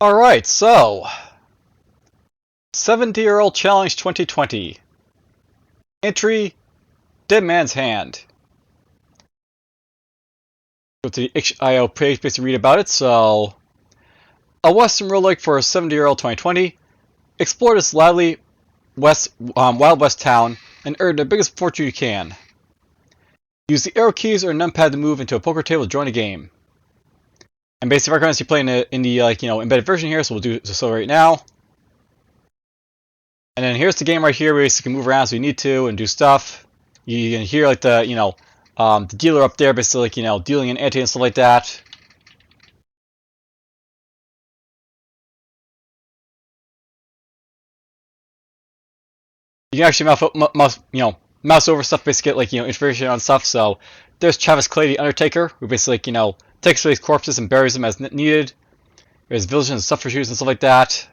Alright, so 70-year-old challenge 2020. Entry, Dead Man's Hand. Go to the itch.io page to read about it. So, a Western roguelike for a 70-year-old 2020. Explore this lively Wild West town and earn the biggest fortune you can. Use the arrow keys or a numpad to move into a poker table to join a game. And basically, we're currently playing it in the embedded version here, so we'll do so right now. And then here's the game right here. We basically can move around as we need to and do stuff. You can hear like the the dealer up there, basically dealing an ante and stuff like that. You can actually mouse over stuff, basically get information on stuff. So there's Travis Clay, the Undertaker, who basically takes away corpses and buries them as needed. There's villages and suffrages and stuff like that.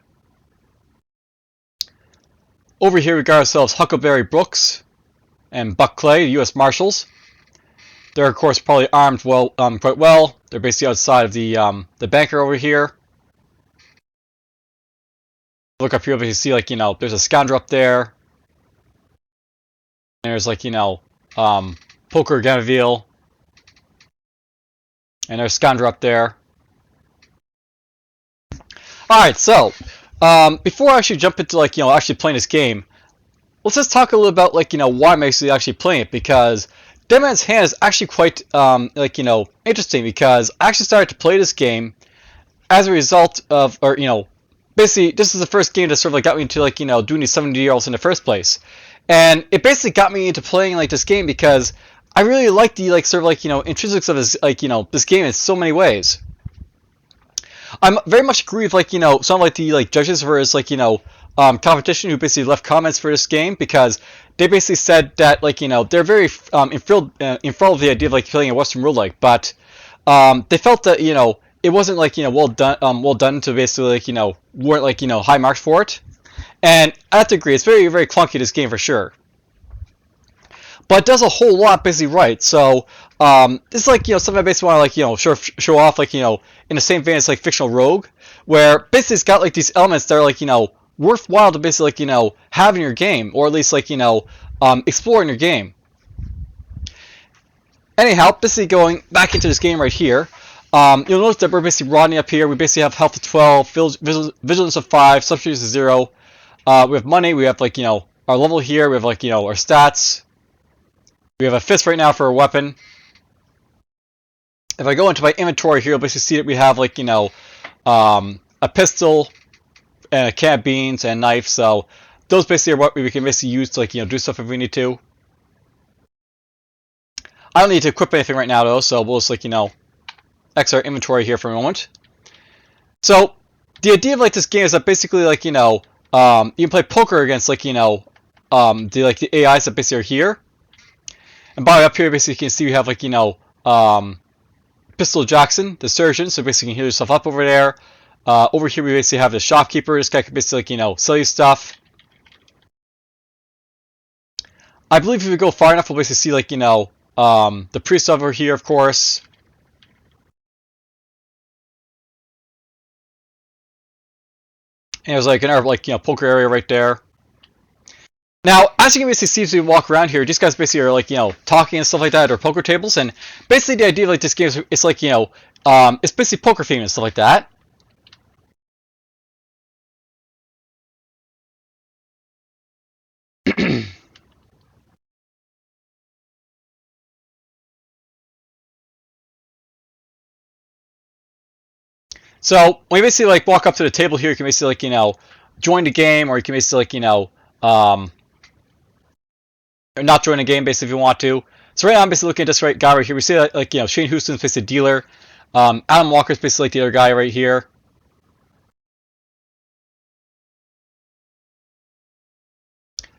Over here we got ourselves Huckleberry Brooks and Buck Clay, the U.S. Marshals. They're of course probably armed quite well. They're basically outside of the banker over here. Look up here, you see there's a scoundrel up there. And there's Poker Ganaville. And there's Scoundrel up there. Alright, so before I actually jump into actually playing this game, let's just talk a little about why I'm actually playing it, because Dead Man's Hand is actually quite interesting, because I actually started to play this game as a result of, basically this is the first game that sort of got me into doing these 70-year-olds in the first place. And it basically got me into playing this game because I really like the intrinsics of this this game in so many ways. I'm very much agree with some of the judges for his competition who basically left comments for this game, because they basically said that they're very enthralled with the idea of playing a Western roguelike, but they felt that it wasn't well done to basically weren't high marks for it. And I have to agree, it's very, very clunky, this game, for sure. But it does a whole lot basically right. So this is something I basically want to show off in the same vein as Fictional Rogue, where basically it's got these elements that are worthwhile to basically have in your game, or at least explore in your game. Anyhow, basically going back into this game right here, you'll notice that we're basically Rodney up here. We basically have health of 12, vigilance of 5, subterfuge of 0. We have money. We have our level here. We have our stats. We have a fist right now for a weapon. If I go into my inventory here, you'll basically see that we have a pistol and a can of beans and a knife. So those basically are what we can basically use to do stuff if we need to. I don't need to equip anything right now though, so we'll just X our inventory here for a moment. So the idea of this game is that basically you can play poker against the AIs that basically are here. And by up here, basically you can see we have Pistol Jackson, the surgeon, so basically you can heal yourself up over there. Over here we basically have the shopkeeper. This guy can basically sell you stuff. I believe if we go far enough, we'll basically see the priest over here, of course. And there's another poker area right there. Now, as you can basically see as we walk around here, these guys basically are talking and stuff like that, or poker tables, and basically the idea of this game is it's it's basically poker themed and stuff like that. So when you basically walk up to the table here, you can basically join the game, or you can basically or not join the game basically if you want to. So right now I'm basically looking at this guy right here. We see that Shane Houston's basically a dealer. Adam Walker's basically the other guy right here.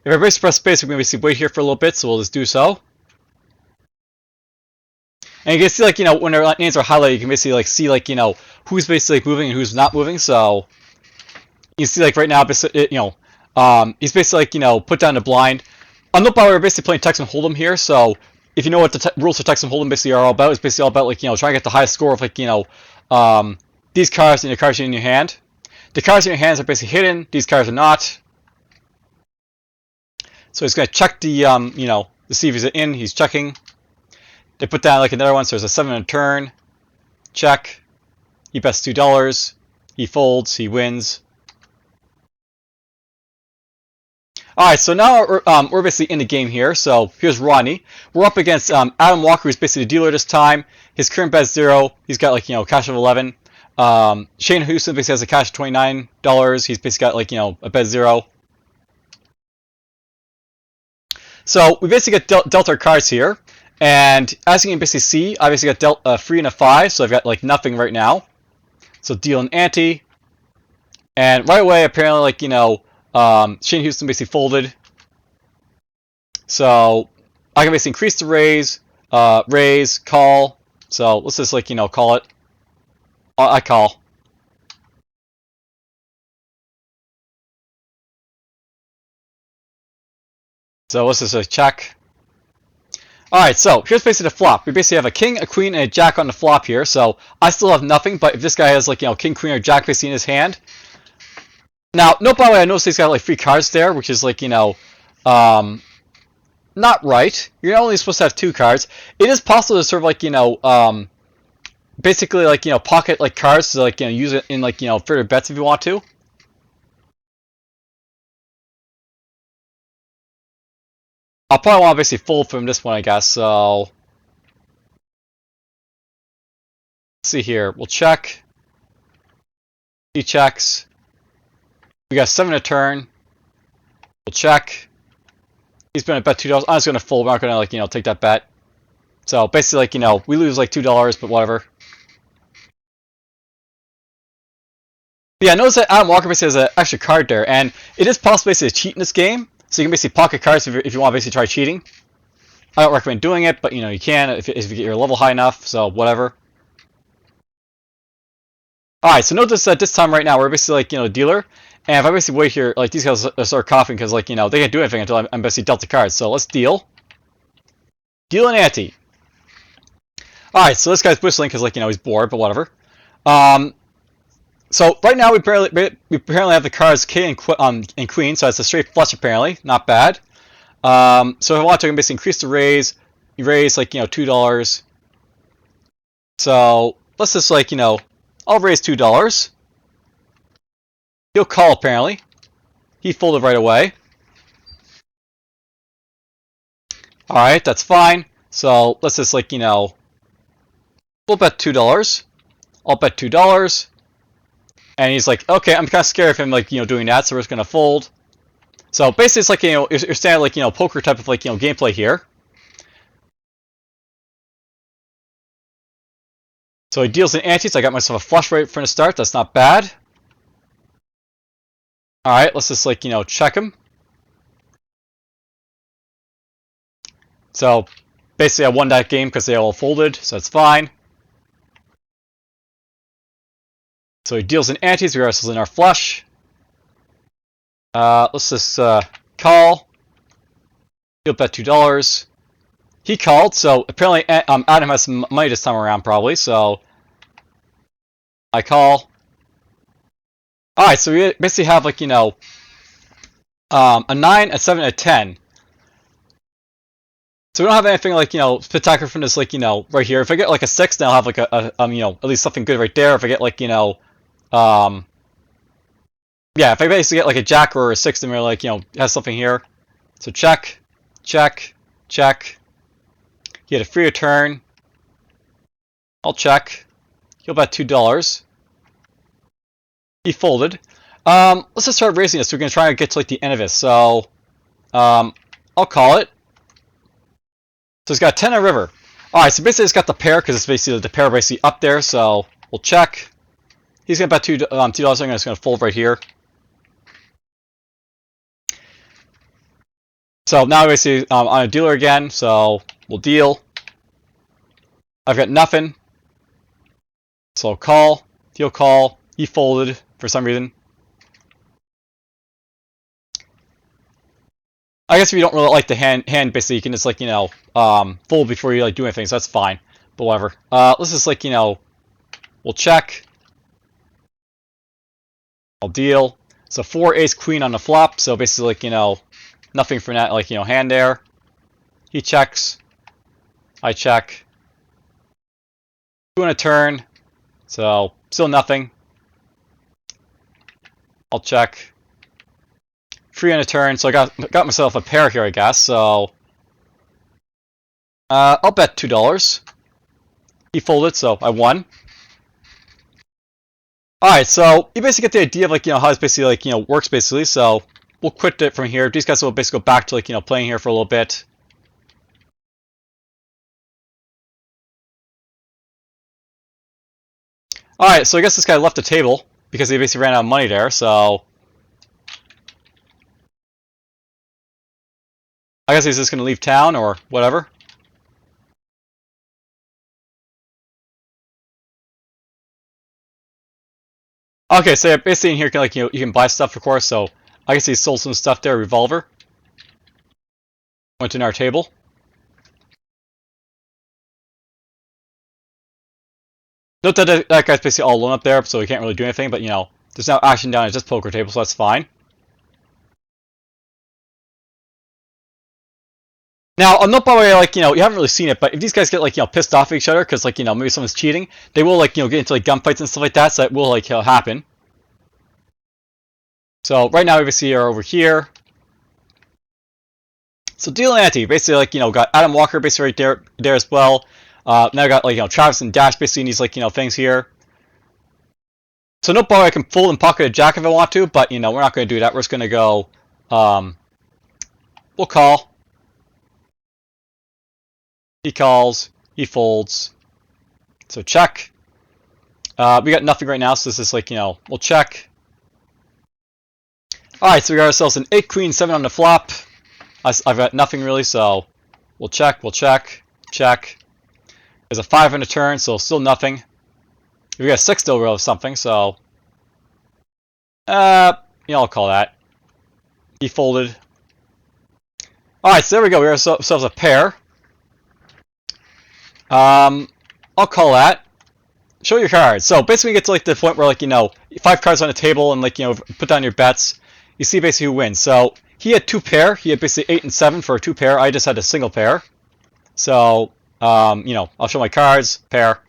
If I basically press space, we're going to basically wait here for a little bit, so we'll just do so. And you can see when their names are highlighted, you can basically see who's basically moving and who's not moving. So you see right now, he's basically put down the blind. Note by the way, we're basically playing Texas Hold'em here, so if you know what the rules of Texas Hold'em basically are all about, it's basically all about trying to get the highest score of these cards and the cards in your hand. the cards in your hands are basically hidden. These cards are not. So he's going to check the, you know, to see if he's in. He's checking. They put down like another one, so there's a 7 in a turn. Check. He bets $2. He folds. He wins. Alright, so now we're basically in the game here. So here's Rodney. We're up against Adam Walker, who's basically the dealer this time. His current bet is 0. He's got like, you know, cash of 11. Shane Houston basically has a cash of $29. He's basically got like, you know, a bet 0. So we basically got dealt our cards here. And as you can basically see, I basically got dealt a 3 and a 5. So I've got like nothing right now. So deal an ante. And right away, apparently, like, you know, Shane Houston basically folded. So I can basically increase the raise, call. So let's just like, you know, call it. I call. So let's just check. Alright, so here's basically the flop. We basically have a king, a queen, and a jack on the flop here. So I still have nothing, but if this guy has like, you know, king, queen, or jack basically in his hand. Now, no, by the way, I noticed he's got like 3 cards there, which is like, you know, not right. You're only supposed to have 2 cards. It is possible to sort of like, you know, basically like, you know, pocket like cards to like, you know, use it in like, you know, further bets if you want to. I'll probably want to basically fold from this one, I guess, so... Let's see here. We'll check. He checks. We got 7 a turn. We'll check. He's going to bet $2. I'm just going to fold. We're not going to, like, you know, take that bet. So, basically, like, you know, we lose, like, $2, but whatever. But yeah, notice that Adam Walker basically has an extra card there, and it is possible basically to cheat in this game. So you can basically pocket cards if you want to basically try cheating. I don't recommend doing it, but you know you can if you get your level high enough. So whatever. All right, so notice that this time right now we're basically like, you know, dealer, and if I basically wait here, like these guys start coughing because like, you know, they can't do anything until I'm basically dealt the cards. So let's deal. Deal an ante. All right, so this guy's whistling because like, you know, he's bored, but whatever. So right now we apparently have the cards king and queen, so it's a straight flush apparently, not bad. So if I want to, I can basically increase the raise. You raise like, you know, $2. So let's just like, you know, I'll raise $2. He'll call apparently. He folded right away. All right, that's fine. So let's just like, you know, we'll bet $2. I'll bet $2. And he's like, okay, I'm kind of scared of him, like, you know, doing that, so we're just gonna fold. So basically, it's like, you know, your standard, like, you know, poker type of like, you know, gameplay here. So he deals an ante, so I got myself a flush right from the start. That's not bad. All right, let's just like, you know, check him. So basically, I won that game because they all folded, so that's fine. So he deals an ante, so we are in our flush. Let's just call. He'll bet $2. He called, so apparently Adam has some money this time around, probably. So I call. All right, so we basically have like, you know, a 9, a 7, a 10. So we don't have anything like, you know, spectacular from this, like, you know, right here. If I get like a 6, then I'll have like a you know, at least something good right there. If I get like, you know, yeah, if I basically get like a jack or a 6, then we're like, you know, has something here. So check, check, check. He had a free return. I'll check. He'll bet $2. He folded. Let's just start raising this. So we're gonna try and get to like the end of this. So, I'll call it. So it's got 10 a river. All right. So basically, it's got the pair because it's basically the pair basically up there. So we'll check. He's gonna bet $2. I'm just gonna fold right here. So now basically on a dealer again. So we'll deal. I've got nothing. So I'll call. He'll call. He folded for some reason. I guess if you don't really like the hand basically you can just like, you know, fold before you like do anything, so that's fine. But whatever. Let's just like, you know, we'll check. I'll deal. So 4 ace queen on the flop. So basically, like, nothing for that, like, hand there. He checks. I check. 2 on a turn. So still nothing. I'll check. 3 on a turn. So I got myself a pair here, I guess. So I'll bet $2. He folded, so I won. Alright, so you basically get the idea of, like, how this basically, like, works, basically. So we'll quit it from here. These guys will basically go back to, like, playing here for a little bit. Alright, so I guess this guy left the table because he basically ran out of money there, so I guess he's just going to leave town or whatever. Okay, so basically in here, like, you can buy stuff, of course, so I guess he sold some stuff there, revolver. Went in our table. Note that that guy's basically all alone up there, so he can't really do anything, but, there's no action down at this poker table, so that's fine. Now, I'll note, by the way, like, you haven't really seen it, but if these guys get, like, pissed off at each other, because, like, maybe someone's cheating, they will, like, get into, like, gunfights and stuff like that, so that will, like, happen. So, right now, obviously, are over here. So, deal and ante, basically, like, got Adam Walker, basically, right there as well. Now I got, like, Travis and Dash, basically, in these, like, things here. So, no ball, I can fold and pocket a jack if I want to, but, we're not going to do that. We're just going to go, we'll call. He calls, he folds. So, check. We got nothing right now, so this is, like, we'll check. Alright, so we got ourselves an 8 queen 7 on the flop. I've got nothing really, so we'll check, check. There's a 5 on the turn, so still nothing. We got a 6 still of something, so I'll call that. He folded. Alright, so there we go. We got ourselves a pair. I'll call that. Show your cards. So basically we get to, like, the point where, like, 5 cards on the table and, like, put down your bets. You see basically who wins. So he had 2 pair. He had basically 8 and 7 for a 2 pair. I just had a single pair. So, I'll show my cards. Pair.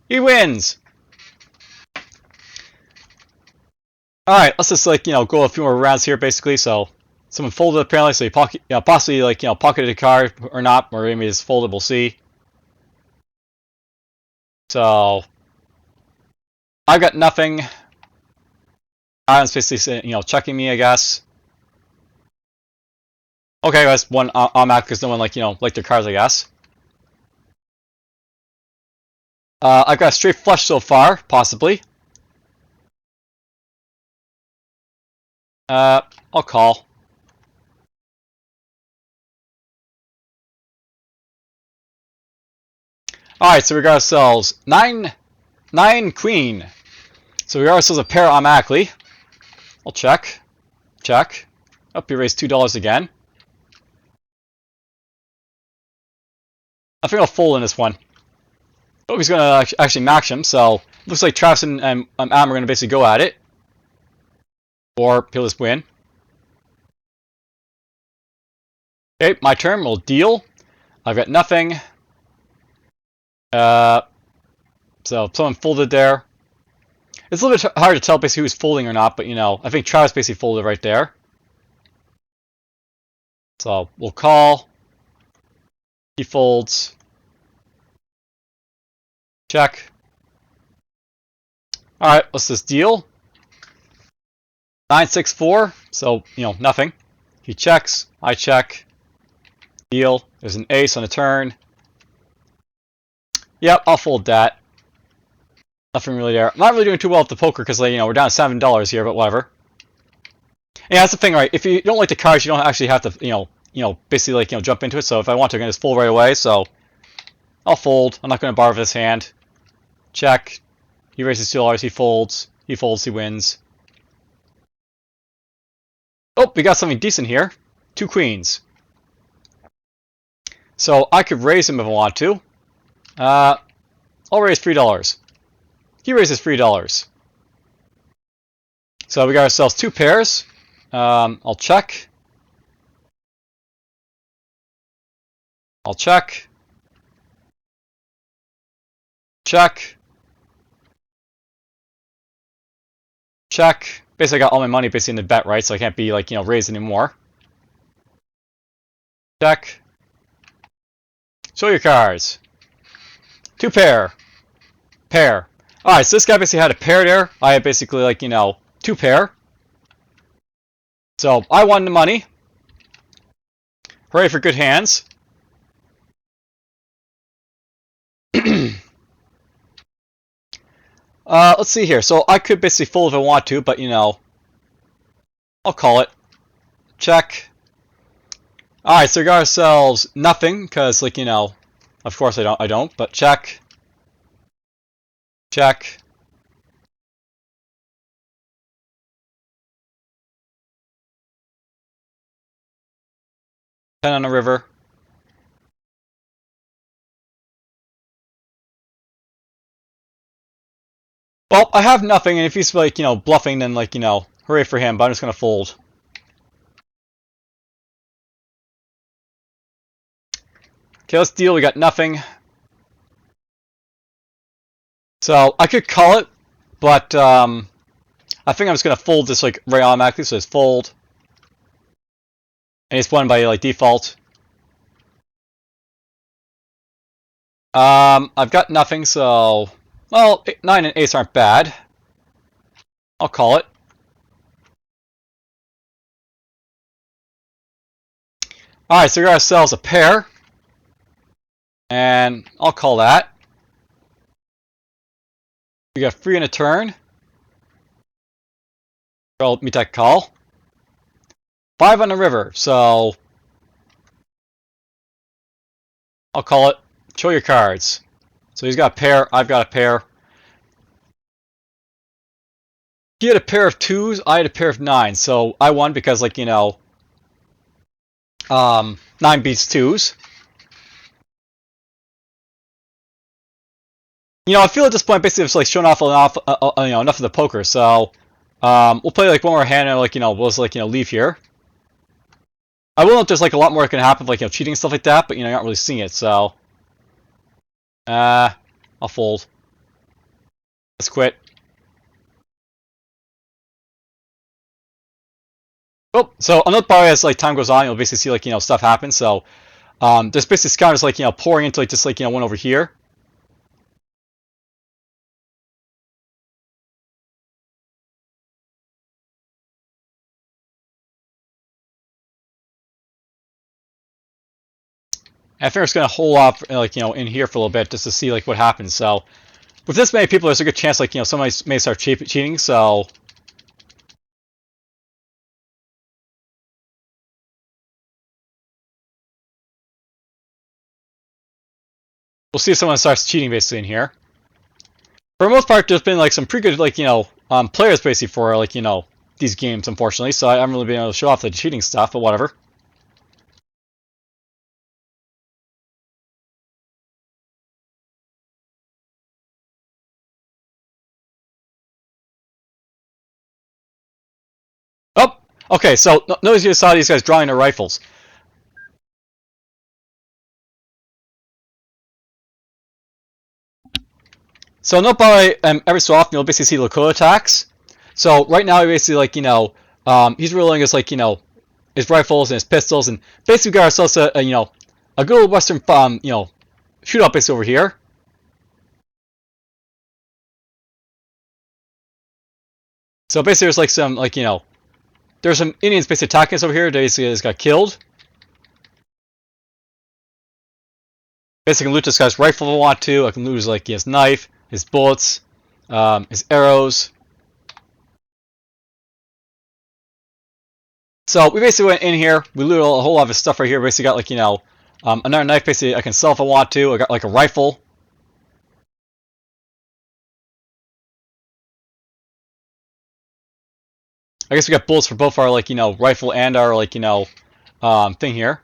He wins! Alright, let's just, like, go a few more rounds here, basically. So, someone folded apparently, so he possibly, like, pocketed a card or not, or maybe just folded, we'll see. So, I've got nothing. Adam's basically, checking me, I guess. Okay, that's one automatic because no one, like, liked their cards, I guess. I've got a straight flush so far, possibly. I'll call. Alright, so we got ourselves 9 queen. So we got ourselves a pair automatically. I'll check. Check. Oh, he raised $2 again. I think I'll fold in this one. Oh, he's going to actually max him, so looks like Travis and Am are going to basically go at it. Or he'll just win. Okay, my turn. We'll deal. I've got nothing. So someone folded there. It's a little bit hard to tell basically who's folding or not, but I think Travis basically folded right there. So we'll call. He folds. Check. Alright, let's just deal. 9-6-4, so, nothing. He checks, I check. Deal. There's an ace on the turn. Yep, I'll fold that. Nothing really there. I'm not really doing too well at the poker because, like, we're down to $7 here, but whatever. Yeah, that's the thing, right? If you don't like the cards, you don't actually have to, basically, like, jump into it. So if I want to, I can just fold right away. So I'll fold. I'm not going to borrow this hand. Check. He raises $2. He folds. He folds. He wins. Oh, we got something decent here. 2 queens. So I could raise him if I want to. I'll raise $3. He raises $3. So we got ourselves 2 pairs. I'll check. I'll check. Check. Check. Basically, I got all my money basically in the bet, right? So I can't be like, raised anymore. Check. Show your cards. 2 pair. Pair. Alright, so this guy basically had a pair there. I had basically like, 2 pair. So I won the money. Hooray for good hands. Let's see here. So I could basically fold if I want to, but I'll call it. Check. Alright, so we got ourselves nothing, because like, of course I don't, but check. Check. Ten on the river. Well, I have nothing, and if he's like, bluffing, then like, hooray for him, but I'm just gonna fold. Okay, let's deal. We got nothing. So I could call it, but I think I'm just gonna fold this like right automatically. So it's fold, and it's won by like default. I've got nothing, so well, 9 and ace aren't bad. I'll call it. All right, so we got ourselves a pair, and I'll call that. We got 3 in a turn. I'll meet that call. 5 on the river, so I'll call it. Show your cards. So he's got a pair, I've got a pair. He had a pair of 2s, I had a pair of 9s, so I won because like, 9 beats 2s. I feel at this point basically it's like showing off enough, enough of the poker. So we'll play like one more hand and like we'll just like leave here. I will know if there's like a lot more that can happen, like cheating and stuff like that, but you're not really seeing it. So I'll fold. Let's quit. Oh, so another part as like time goes on, you'll basically see like stuff happen. So there's basically scoundrels like pouring into like just like one over here. And I think it's gonna hold off like in here for a little bit just to see like what happens. So with this many people, there's a good chance like somebody may start cheating. So we'll see if someone starts cheating basically in here. For the most part, there's been like some pretty good like players basically for like these games, unfortunately. So I haven't really been able to show off the cheating stuff, but whatever. Oh, okay. So notice you saw these guys drawing their rifles. So nobody every so often you'll basically see Lakota attacks. So right now, basically like he's rolling his like his rifles and his pistols, and basically got ourselves a a good old western shootout base over here. So basically, there's like some like there's some Indians basically attacking us over here. They basically just got killed. Basically, I can loot this guy's rifle if I want to. I can loot his like his knife, his bullets, his arrows. So we basically went in here. We looted a whole lot of his stuff right here. Basically got like another knife. Basically, I can sell if I want to. I got like a rifle. I guess we got bullets for both our like rifle and our like thing here.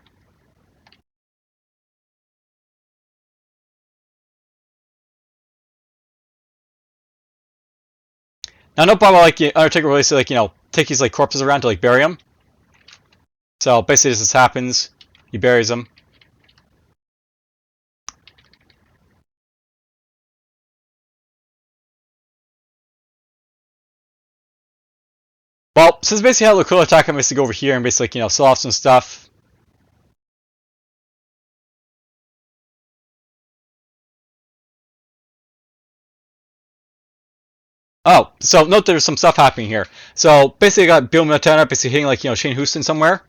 Now, no problem. Like Undertaker will basically take these corpses around to bury them. So basically, this happens. He buries them. Well, since basically how Lakota attack, I'm basically go over here and basically sell off some stuff. Oh, so note there's some stuff happening here. So basically, I got Bill Montana basically hitting Shane Houston somewhere.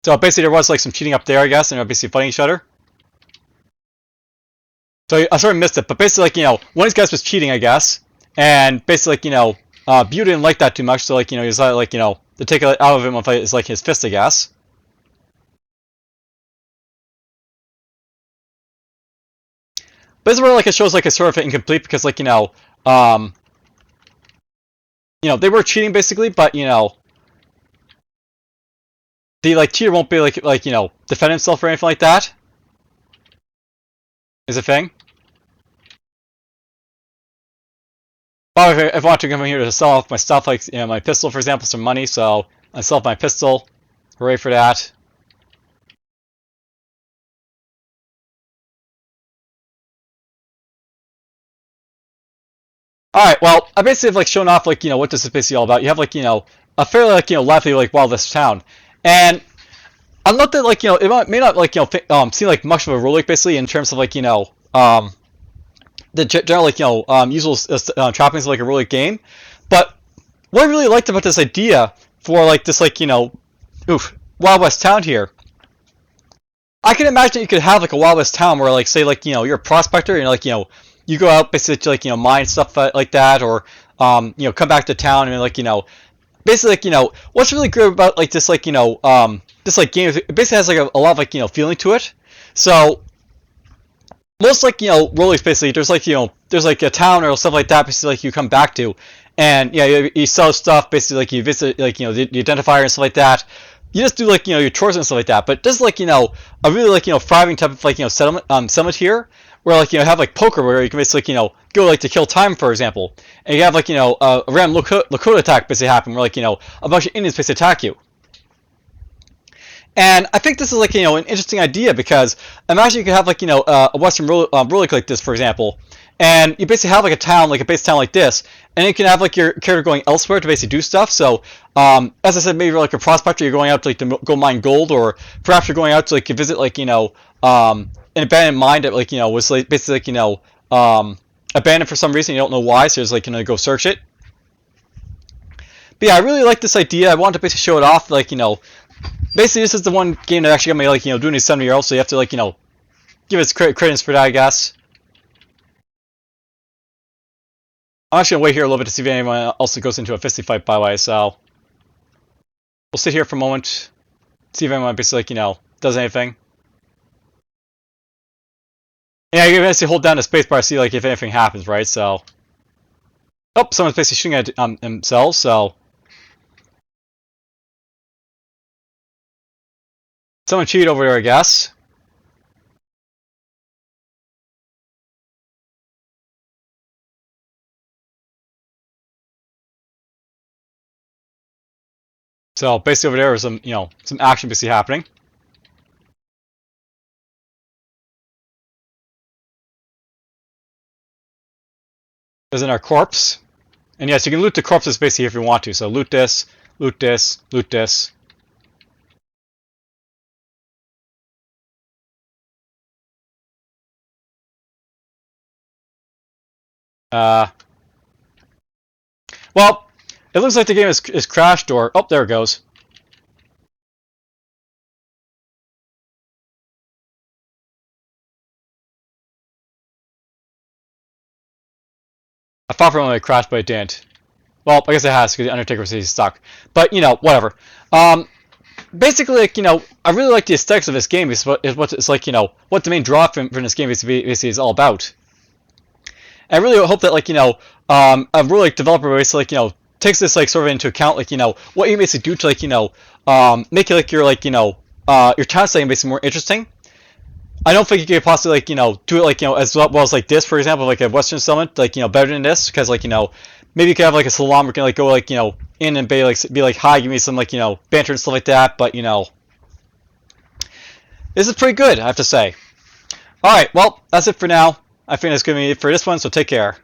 So basically, there was some cheating up there, I guess, and they're basically fighting each other. So I sort of missed it, but basically, one of these guys was cheating, I guess, and basically, Bew didn't like that too much, so he decided to take it out of him with his fist, I guess. But this is where it shows it's sort of incomplete because they were cheating basically, but the cheater won't be defend himself or anything like that. Is a thing. But if I want to come in here to sell off my stuff, my pistol, for example, some money, so I sell off my pistol. Hooray for that. Alright, well, I basically have shown off what this is basically all about. You have a fairly lively Wild West town. And I'll note that it may not seem like much of a roguelike basically in terms of the general usual trappings of a roguelike game. But what I really liked about this idea for this Wild West town here, I can imagine you could have a Wild West town where say you're a prospector and you go out basically to mine stuff like that, or come back to town and basically what's really good about this this game is it basically has a lot of feeling to it. So most roguelikes basically there's there's a town or stuff like that basically you come back to, and you sell stuff basically you visit the identifier and stuff like that. You just do your chores and stuff like that. But this is a really thriving type of settlement here, where you have poker where you can basically go to kill time, for example, and you have a random Lakota attack basically happen where a bunch of Indians basically attack you. And I think this is an interesting idea because imagine you could have a Western roguelike like this, for example, and you basically have a town, a base town like this, and you can have your character going elsewhere to basically do stuff. So as I said, maybe you're a prospector, you're going out to go mine gold, or perhaps you're going out to visit an abandoned mine that was basically abandoned for some reason, you don't know why, so you're just go search it. But yeah, I really like this idea. I wanted to basically show it off, basically this is the one game that actually got me doing these 70-year-olds, so you have to give us credence for that, I guess. I'm actually gonna wait here a little bit to see if anyone else goes into a fisty fight, by the way, so we'll sit here for a moment, see if anyone basically does anything. Yeah, you can basically hold down the spacebar to see if anything happens, right? So, oh, someone's basically shooting at themselves. So, someone cheated over there, I guess. So basically, over there is some some action basically happening. There's in our corpse. And yes, you can loot the corpses basically if you want to. So loot this, loot this, loot this. Well, it looks like the game is crashed, or oh, there it goes. I thought for a moment it crashed, but it didn't. Well, I guess it has because the Undertaker says he's stuck. But whatever. Basically, I really like the aesthetics of this game. Is what it's what the main draw from this game basically is all about. And I really hope that a really developer basically takes this sort of into account, what you basically do to make it your town setting basically more interesting. I don't think you could possibly like do it like as well as like this, for example, like a Western Summit, like better than this, because like maybe you could have like a Salam where you can like go like in and be like hi, give me some like banter and stuff like that. But this is pretty good, I have to say. All right, well that's it for now. I think that's gonna be it for this one. So take care.